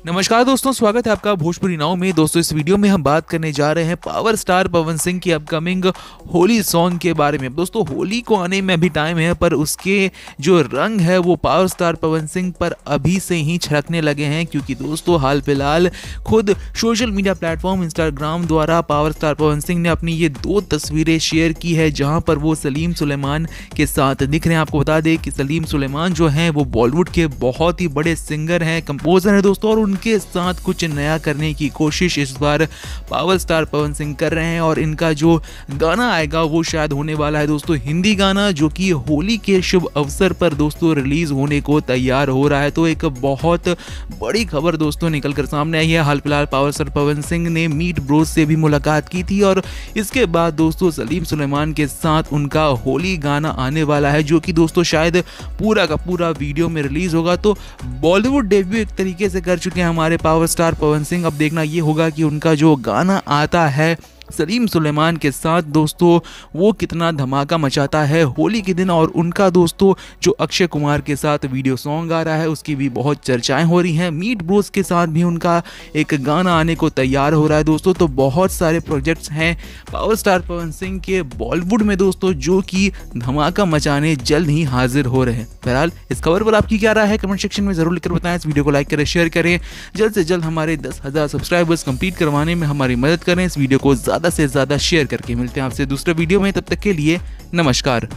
नमस्कार दोस्तों, स्वागत है आपका भोजपुरी नाव में। दोस्तों इस वीडियो में हम बात करने जा रहे हैं पावर स्टार पवन सिंह की अपकमिंग होली सॉन्ग के बारे में। दोस्तों होली को आने में अभी टाइम है, पर उसके जो रंग है वो पावर स्टार पवन सिंह पर अभी से ही छलकने लगे हैं, क्योंकि दोस्तों हाल फिलहाल खुद सोशल मीडिया प्लेटफॉर्म इंस्टाग्राम द्वारा पावर स्टार पवन सिंह ने अपनी ये 2 तस्वीरें शेयर की है, जहां पर वो सलीम सुलेमान के साथ दिख रहे हैं। आपको बता दें कि सलीम सुलेमान जो हैं वो बॉलीवुड के बहुत ही बड़े सिंगर हैं, कंपोजर हैं दोस्तों, और उनके साथ कुछ नया करने की कोशिश इस बार पावर स्टार पवन सिंह कर रहे हैं। और इनका जो गाना आएगा वो शायद होने वाला है दोस्तों हिंदी गाना, जो कि होली के शुभ अवसर पर दोस्तों रिलीज होने को तैयार हो रहा है। तो एक बहुत बड़ी खबर दोस्तों निकल कर सामने आई है। हाल फिलहाल पावर स्टार पवन सिंह ने मीट ब्रोस से भी मुलाकात की थी, और इसके बाद दोस्तों सलीम सुलेमान के साथ उनका होली गाना आने वाला है, जो कि दोस्तों शायद पूरा का पूरा वीडियो में रिलीज होगा। तो बॉलीवुड डेब्यू एक तरीके से कर चुके हैं हमारे पावर स्टार पवन सिंह। अब देखना ये होगा कि उनका जो गाना आता है सलीम सुलेमान के साथ दोस्तों वो कितना धमाका मचाता है होली के दिन। और उनका दोस्तों जो अक्षय कुमार के साथ वीडियो सॉन्ग आ रहा है उसकी भी बहुत चर्चाएं हो रही हैं। मीट ब्रोस के साथ भी उनका एक गाना आने को तैयार हो रहा है दोस्तों। तो बहुत सारे प्रोजेक्ट्स हैं पावर स्टार पवन सिंह के बॉलीवुड में दोस्तों, जो कि धमाका मचाने जल्द ही हाजिर हो रहे हैं। बहरहाल इस खबर पर आपकी क्या राय है कमेंट सेक्शन में जरूर लिखकर बताएं। इस वीडियो को लाइक करें, शेयर करें, जल्द से जल्द हमारे 10,000 सब्सक्राइबर्स कंप्लीट करवाने में हमारी मदद करें। इस वीडियो को ज़्यादा से ज़्यादा शेयर करके मिलते हैं आपसे दूसरे वीडियो में। तब तक के लिए नमस्कार।